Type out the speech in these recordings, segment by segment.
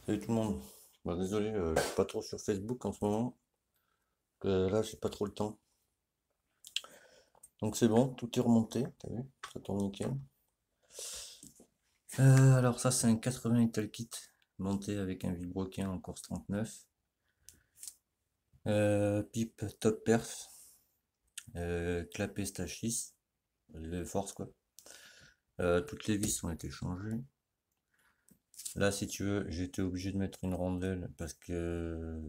Salut tout le monde. Bah, désolé, je suis pas trop sur Facebook en ce moment. Là, j'ai pas trop le temps. Donc c'est bon, tout est remonté. T'as vu? Ça tourne nickel. Alors ça, c'est un 80 Ital Kit monté avec un vilebrequin en Corse 39. Pipe top perf. Clapet Stachis. De force quoi. Toutes les vis ont été changées. Là, si tu veux, j'étais obligé de mettre une rondelle parce que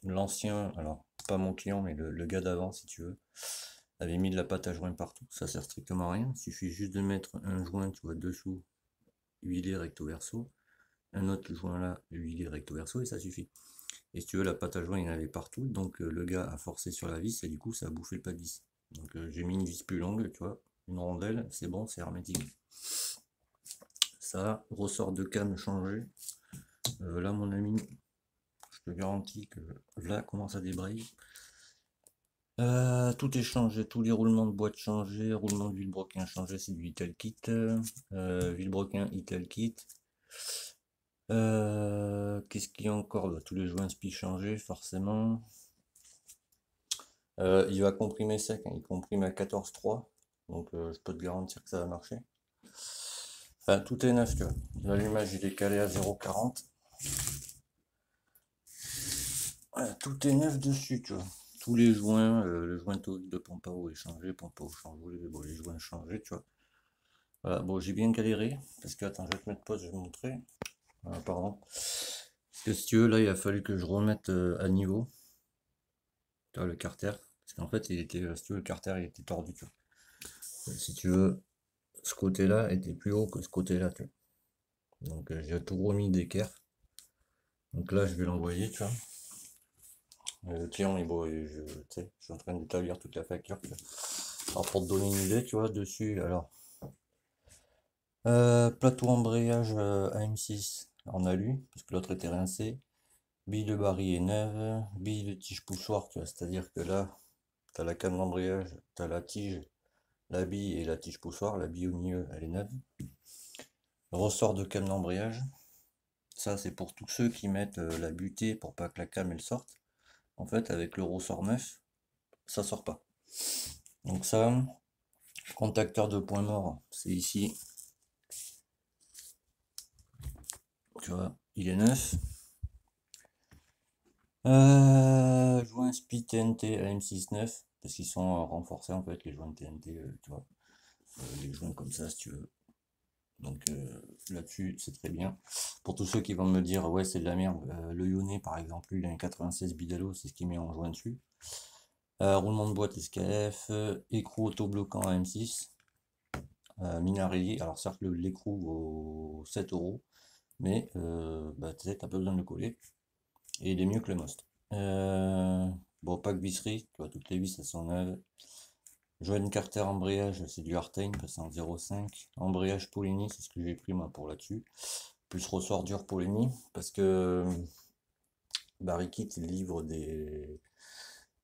l'ancien, alors pas mon client, mais le gars d'avant, si tu veux, avait mis de la pâte à joint partout. Ça sert strictement à rien. Il suffit juste de mettre un joint, tu vois, dessous, huilé recto verso, un autre joint là, huilé recto verso, et ça suffit. Et si tu veux, la pâte à joint, il y en avait partout. Donc le gars a forcé sur la vis et du coup, ça a bouffé le pas de vis. Donc j'ai mis une vis plus longue, tu vois, une rondelle, c'est bon, c'est hermétique. Ça, ressort de cam changé. Là, mon ami, je te garantis que là commence à débrayer. Tout est changé, tous les roulements de boîte changés, roulement de vilebrequin changé, c'est du Ital Kit. Vilebrequin Ital Kit. Qu'est-ce qu'il y a encore? Bah, tous les joints spi changés, forcément. Il va comprimer sec, hein, il comprime à 14,3. Donc je peux te garantir que ça va marcher. Enfin, tout est neuf, tu vois. L'allumage il est calé à 0,40. Ouais, tout est neuf dessus, tu vois. Tous les joints, le joint de pompe à eau est changé, pompe à eau changé, bon, les joints changés, tu vois. Voilà, bon, j'ai bien galéré, parce que, attends, je vais te mettre pause, je vais te montrer. Pardon. Parce que si tu veux, là, il a fallu que je remette à niveau, tu vois, le carter. Parce qu'en fait, il était, si tu veux, le carter, il était tordu, tu vois. Si tu veux, ce côté-là était plus haut que ce côté-là, tu vois. Donc, j'ai tout remis d'équerre. Donc là, je vais l'envoyer, tu vois. Le client, il, bon, tu sais, je suis en train d'établir toute la facture, tu vois. Alors, pour te donner une idée, tu vois, dessus, alors, plateau embrayage AM6 en alu, parce que l'autre était rincé. Bille de Barry est neuve, bille de tige poussoir, tu vois, c'est-à-dire que là, tu as la canne d'embrayage, tu as la tige, la bille et la tige poussoir, la bille au milieu, elle est neuve. Ressort de canne d'embrayage, ça c'est pour tous ceux qui mettent la butée pour pas que la cam elle sorte. En fait, avec le ressort neuf, ça sort pas. Donc ça, contacteur de point mort, c'est ici, tu vois, il est neuf. Joint SPI TNT à M69, parce qu'ils sont renforcés en fait, les joints de TNT, tu vois, les joints comme ça si tu veux. Donc là-dessus, c'est très bien. Pour tous ceux qui vont me dire, ouais, c'est de la merde, le Yone par exemple, lui, il a un 96 Bidalo, c'est ce qu'il met en joint dessus. Roulement de boîte SKF, écrou autobloquant à M6, Minarelli. Alors certes, l'écrou vaut 7 €, mais bah, tu sais, t'as pas besoin de le coller. Et il est mieux que le Most. Bon, pas que visserie, tu vois, toutes les vis, elles sont neuves. Joint Carter embrayage, c'est du Hartain, c'est en 0,5. Embrayage Polini, c'est ce que j'ai pris moi pour là-dessus. Plus ressort dur Polini, parce que Barrikit, il livre des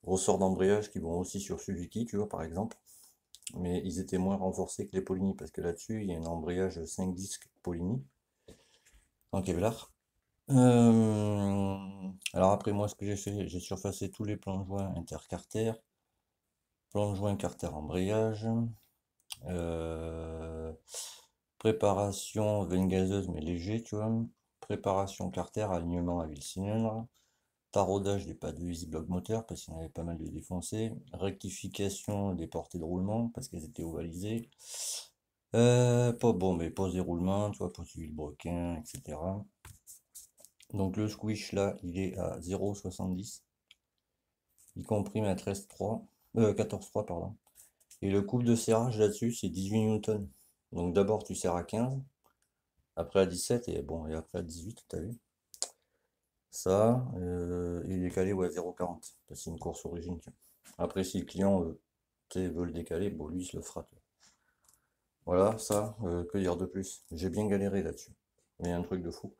ressorts d'embrayage qui vont aussi sur Suzuki, tu vois, par exemple. Mais ils étaient moins renforcés que les Polini, parce que là-dessus, il y a un embrayage 5 disques Polini, en Kevlar. Alors après, moi, ce que j'ai fait, j'ai surfacé tous les plans de joints intercarter, plan de joint carter embrayage, euh, préparation veine gazeuse mais léger, tu vois, préparation carter, alignement à huile cylindre, taraudage des pas de vis bloc moteur parce qu'il y en avait pas mal de défoncés, rectification des portées de roulement parce qu'elles étaient ovalisées, pas bon, mais pose des roulements, tu vois, pose du vilebrequin, etc. Donc le squish là, il est à 0,70, il comprime à 13,3, 14,3 pardon. Et le couple de serrage là-dessus, c'est 18 newtons. Donc d'abord tu serres à 15, après à 17 et bon et après à 18, t'as vu. Ça, il est calé ouais, à 0,40. C'est une course origine. Tu vois. Après si le client veut le décaler, bon lui il se le fera. Tu vois. Voilà, ça, que dire de plus? J'ai bien galéré là-dessus. Mais un truc de fou.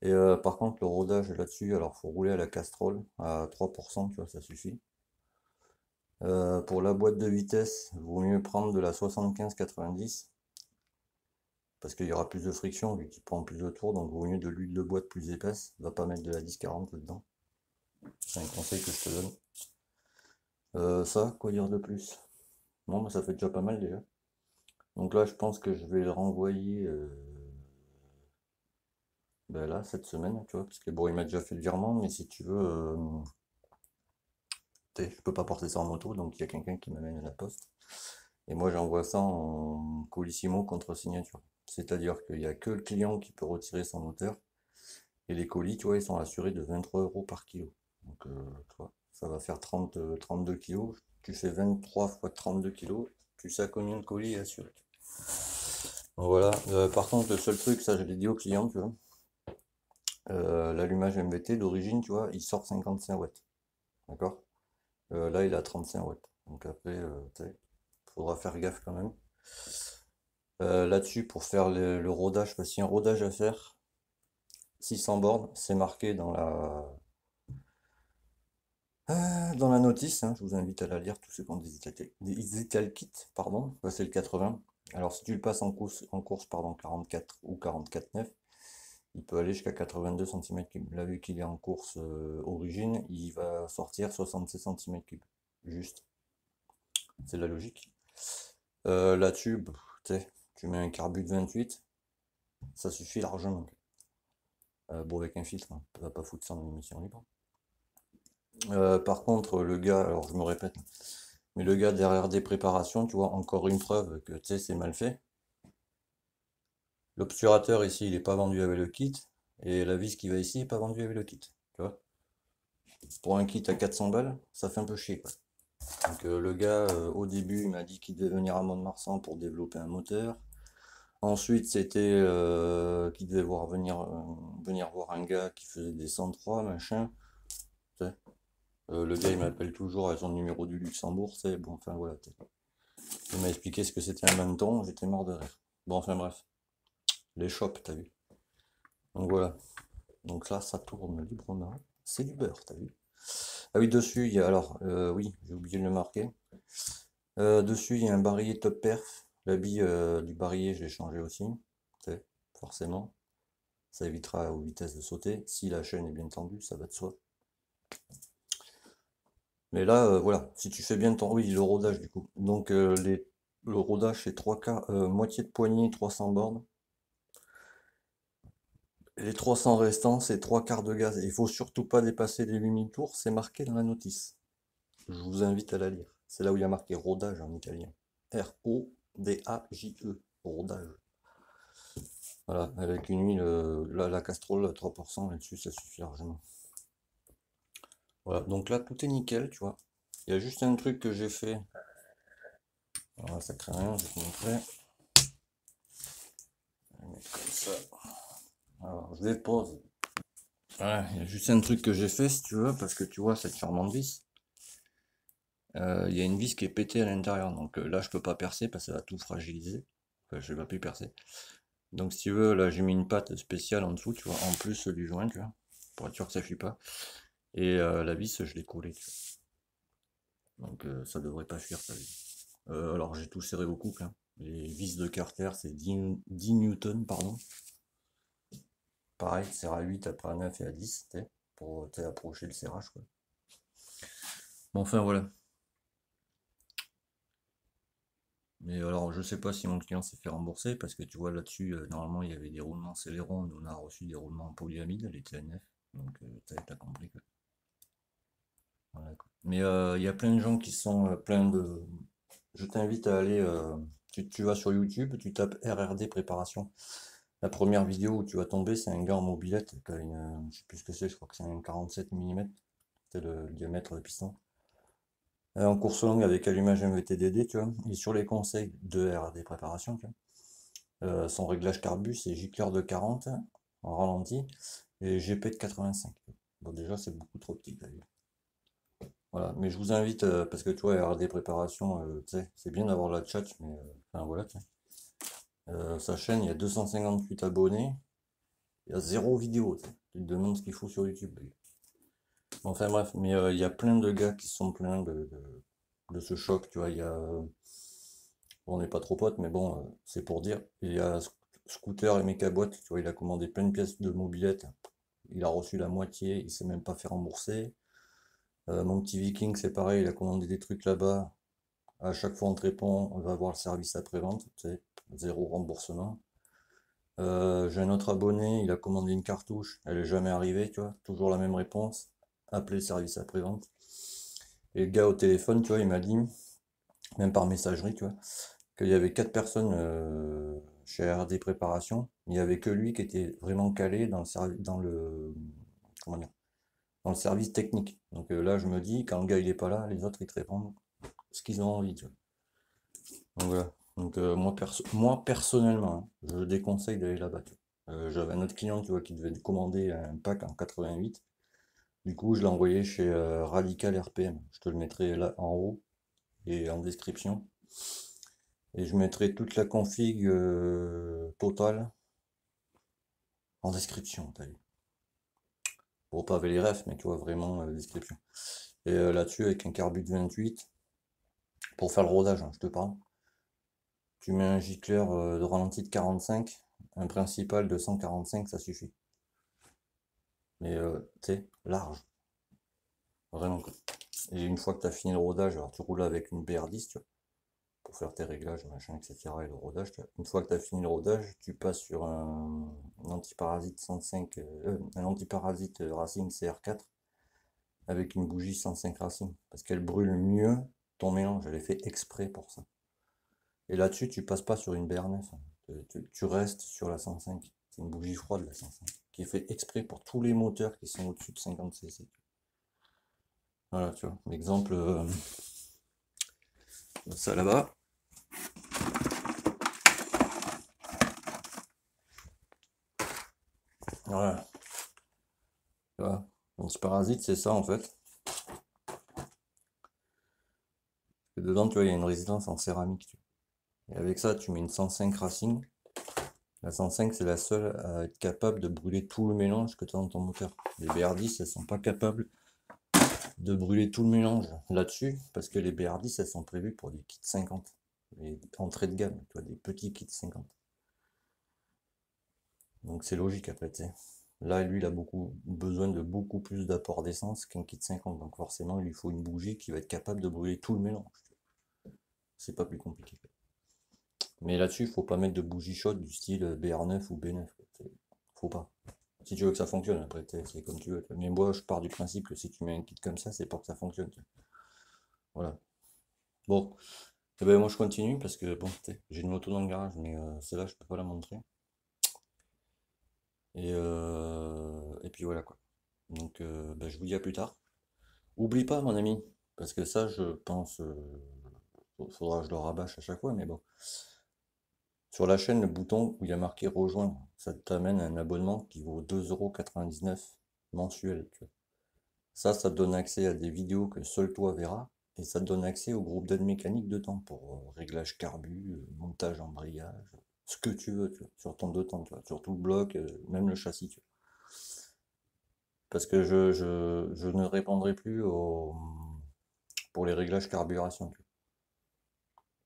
Et par contre le rodage là-dessus, alors faut rouler à la castrole à 3%, tu vois, ça suffit. Pour la boîte de vitesse, vaut mieux prendre de la 75-90. parce qu'il y aura plus de friction vu qu'il prend plus de tours, donc vaut mieux de l'huile de boîte plus épaisse, va pas mettre de la 10-40 dedans. C'est un conseil que je te donne. Ça, quoi dire de plus? Non, bah, ça fait déjà pas mal déjà. Donc là, je pense que je vais le renvoyer ben là, cette semaine, tu vois, parce que bon, il m'a déjà fait le virement, mais si tu veux, je peux pas porter ça en moto, donc il y a quelqu'un qui m'amène à la poste. Et moi, j'envoie ça en colissimo contre signature. C'est-à-dire qu'il n'y a que le client qui peut retirer son moteur. Et les colis, tu vois, ils sont assurés de 23 € par kilo. Donc, tu vois, ça va faire 32 kilos. Tu fais 23 fois 32 kilos. Tu sais à combien de colis est assuré. Donc, voilà. Par contre, le seul truc, ça je l'ai dit au client, tu vois. L'allumage MVT d'origine, tu vois, il sort 55 watts. D'accord? Là, il a 35 watts. Donc après, tu sais, faudra faire gaffe quand même. Là-dessus, pour faire le rodage, parce qu'il y a un rodage à faire, 600 bornes, c'est marqué dans la notice, hein, je vous invite à la lire, tous ceux qui ont des Italkit, pardon, là, c'est le 80. Alors si tu le passes en course pardon, 44 ou 44,9, il peut aller jusqu'à 82 cm3. Là, vu qu'il est en course origine, il va sortir 66 cm3. Juste, c'est la logique. Là-dessus, tu mets un carbu de 28, ça suffit largement. Bon, avec un filtre, hein, tu vas pas foutre ça en émission libre. Par contre, le gars, alors je me répète, mais le gars derrière des préparations, tu vois, encore une preuve que tu sais, c'est mal fait. L'obturateur ici, il n'est pas vendu avec le kit, et la vis qui va ici n'est pas vendue avec le kit. Tu vois, pour un kit à 400 balles, ça fait un peu chier, quoi. Donc le gars, au début, il m'a dit qu'il devait venir à Mont-de-Marsan pour développer un moteur. Ensuite, c'était qu'il devait venir voir un gars qui faisait des 103, machin. Tu sais. Le gars, il m'appelle toujours à son numéro du Luxembourg, c'est bon, enfin voilà. Il m'a expliqué ce que c'était un menton, j'étais mort de rire. Bon, enfin bref, les shops, t'as vu. Donc voilà. Donc là, ça tourne librement. C'est du beurre, t'as vu. Ah oui, dessus, il y a alors, oui, j'ai oublié de le marquer. Dessus, il y a un barillet top perf. La bille du barillet, je l'ai changé aussi. Tu sais, forcément. Ça évitera aux vitesses de sauter. Si la chaîne est bien tendue, ça va de soi. Mais là, voilà, si tu fais bien ton... Oui, le rodage du coup. Donc le rodage, c'est 3 quarts, moitié de poignée, 300 bornes. Les 300 restants, c'est 3 quarts de gaz. Et il faut surtout pas dépasser les 8000 tours, c'est marqué dans la notice. Je vous invite à la lire. C'est là où il y a marqué rodage en italien. R-O-D-A-J-E. Rodage. Voilà, avec une huile, la Castrol à 3%, là-dessus, ça suffit largement. Voilà, donc là, tout est nickel, tu vois. Il y a juste un truc que j'ai fait. Alors, ça craint rien, je vais te montrer. Je vais mettre comme ça. Alors, je dépose. Voilà, il y a juste un truc que j'ai fait, si tu veux, parce que tu vois, cette charmante vis, il y a une vis qui est pétée à l'intérieur. Donc là, je peux pas percer parce que ça va tout fragiliser. Enfin, je vais pas plus percer. Donc, si tu veux, là, j'ai mis une patte spéciale en dessous, tu vois, en plus du joint, tu vois, pour être sûr que ça fuit pas. Et la vis, je l'ai collée, tu vois. Donc, ça devrait pas fuir, ta vis. Alors, j'ai tout serré au couple, hein. Les vis de Carter, c'est 10 newtons, pardon. Pareil, serre à 8, après à 9 et à 10, pour approcher le serrage, quoi. Bon, enfin, voilà. Mais alors, je sais pas si mon client s'est fait rembourser, parce que tu vois, là-dessus, normalement, il y avait des roulements Celeron, on a reçu des roulements en polyamide, les TNF, donc t'as compris, quoi. Voilà, quoi. Mais il y a plein de gens qui sont plein de... Je t'invite à aller, tu vas sur YouTube, tu tapes RRD préparation. La première vidéo où tu vas tomber, c'est un gars en mobilette, qui a je sais plus ce que c'est, je crois que c'est un 47 mm, c'est le diamètre de piston. En course longue avec allumage MVTDD, tu vois, et sur les conseils de RD préparation, tu vois, son réglage carbu, c'est gicleur de 40 en ralenti et GP de 85. Bon, déjà, c'est beaucoup trop petit, t'as vu. Voilà, mais je vous invite, parce que tu vois, RD préparation, tu sais, c'est bien d'avoir la chat, mais enfin voilà, tu sais. Sa chaîne, il y a 258 abonnés, il y a 0 vidéo, tu sais. Tu te demandes ce qu'il faut sur YouTube. Enfin bref, mais il y a plein de gars qui sont pleins de ce choc, tu vois, il y a... on n'est pas trop potes, mais bon, c'est pour dire. Il y a scooter et mécaboîte, tu vois, il a commandé plein de pièces de mobilette, il a reçu la moitié, il s'est même pas fait rembourser. Mon petit Viking, c'est pareil, il a commandé des trucs là-bas. À chaque fois on te répond, on va voir le service après-vente, tu sais, zéro remboursement. J'ai un autre abonné, il a commandé une cartouche, elle est jamais arrivée, tu vois, toujours la même réponse, appeler le service après-vente. Et le gars au téléphone, tu vois, il m'a dit, même par messagerie, tu vois, qu'il y avait 4 personnes chez RD Préparation, il n'y avait que lui qui était vraiment calé dans comment dire, dans le service technique. Donc là, je me dis, quand le gars il est pas là, les autres ils te répondent ce qu'ils ont envie, tu vois. Donc voilà. Donc moi personnellement, hein, je déconseille d'aller là-bas, tu vois. J'avais un autre client, tu vois, qui devait commander un pack en 88. Du coup, je l'ai envoyé chez Radical RPM. Je te le mettrai là en haut et en description. Et je mettrai toute la config totale en description, t'as vu. Pour pas avec les refs, mais tu vois vraiment description. Et là-dessus, avec un Carbut 28, pour faire le rodage, hein, je te parle. Tu mets un gicleur de ralenti de 45, un principal de 145, ça suffit. Mais tu sais, large, vraiment quoi. Et une fois que tu as fini le rodage, alors tu roules avec une BR10, tu vois, pour faire tes réglages, machin, etc. Et le rodage, tu vois. Une fois que tu as fini le rodage, tu passes sur un antiparasite 105, un antiparasite Racing CR4 avec une bougie 105 Racing, parce qu'elle brûle mieux ton mélange, elle est fait exprès pour ça. Et là-dessus, tu passes pas sur une BR9, hein. Tu restes sur la 105. C'est une bougie froide, la 105, qui est fait exprès pour tous les moteurs qui sont au-dessus de 50 cc. Voilà, tu vois, l'exemple, ça là-bas. Voilà, tu vois. L'antiparasite, c'est ça en fait. Et dedans, tu vois, il y a une résistance en céramique, tu vois. Et avec ça, tu mets une 105 Racing. La 105, c'est la seule à être capable de brûler tout le mélange que tu as dans ton moteur. Les BR10, elles sont pas capables de brûler tout le mélange là-dessus, parce que les BR10, elles sont prévues pour des kits 50. Les entrées de gamme, tu vois, des petits kits 50. Donc c'est logique après, tu sais. Là, lui, il a besoin de beaucoup plus d'apport d'essence qu'un kit 50. Donc forcément, il lui faut une bougie qui va être capable de brûler tout le mélange. C'est pas plus compliqué. Mais là-dessus, il faut pas mettre de bougie chaude du style BR9 ou B9. Faut pas. Si tu veux que ça fonctionne, après, c'est comme tu veux. Mais moi, je pars du principe que si tu mets un kit comme ça, c'est pour que ça fonctionne. Voilà. Bon, eh ben, moi je continue parce que bon, j'ai une moto dans le garage, mais celle-là, je peux pas la montrer. Et puis voilà quoi. Donc, ben, je vous dis à plus tard. Oublie pas, mon ami, parce que ça, je pense, faudra que je le rabâche à chaque fois, mais bon. Sur la chaîne, le bouton où il y a marqué rejoindre, ça t'amène à un abonnement qui vaut 2,99 € mensuel. Tu vois. Ça te donne accès à des vidéos que seul toi verras, et ça te donne accès au groupe d'aide mécanique dedans pour réglage carbu, montage embrayage, ce que tu veux, tu vois, sur ton deux temps, tu vois, sur tout le bloc, même le châssis, tu vois. Parce que je ne répondrai plus pour les réglages carburation. Tu vois.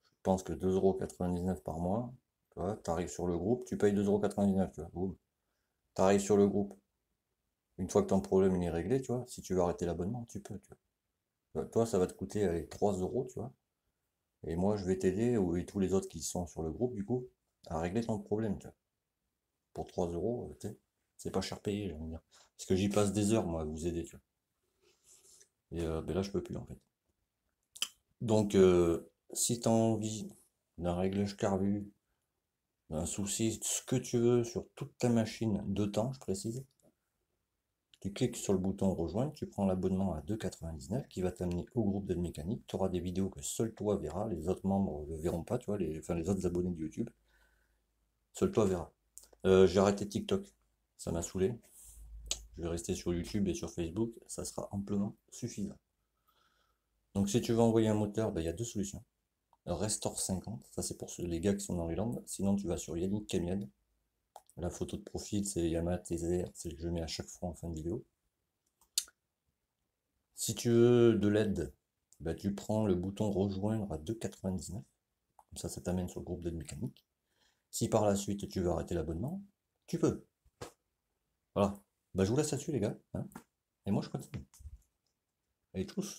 Je pense que 2,99 € par mois, tu vois, t'arrives sur le groupe, tu payes 2,99 €, tu vois, t'arrives sur le groupe. Une fois que ton problème il est réglé, tu vois, si tu veux arrêter l'abonnement, tu peux, tu vois. Toi, ça va te coûter allez, 3 €, tu vois. Et moi, je vais t'aider, et tous les autres qui sont sur le groupe, du coup, à régler ton problème, tu vois. Pour 3 €, tu sais, c'est pas cher payé, j'ai envie de dire. Parce que j'y passe des heures, moi, à vous aider, tu vois. Et ben là, je peux plus, en fait. Donc, si tu as envie d'un réglage carbu, d'un souci, ce que tu veux sur toute ta machine de temps, je précise, tu cliques sur le bouton rejoindre, tu prends l'abonnement à 2,99 qui va t'amener au groupe d'aide mécanique. Tu auras des vidéos que seul toi verras, les autres membres ne verront pas, tu vois, les autres abonnés de YouTube. Seul toi verras. J'ai arrêté TikTok, ça m'a saoulé. Je vais rester sur YouTube et sur Facebook, ça sera amplement suffisant. Donc si tu veux envoyer un moteur, ben, il y a deux solutions. Restore 50, ça c'est pour les gars qui sont dans les Landes. Sinon tu vas sur Yannick Camiad. La photo de profil c'est Yamaha TZR, c'est que je mets à chaque fois en fin de vidéo. Si tu veux de l'aide, bah, tu prends le bouton rejoindre à 2,99. Comme ça t'amène sur le groupe d'aide mécanique. Si par la suite tu veux arrêter l'abonnement, tu peux. Voilà. Bah, je vous laisse là-dessus, les gars, hein. Et moi, je continue. Allez, tous.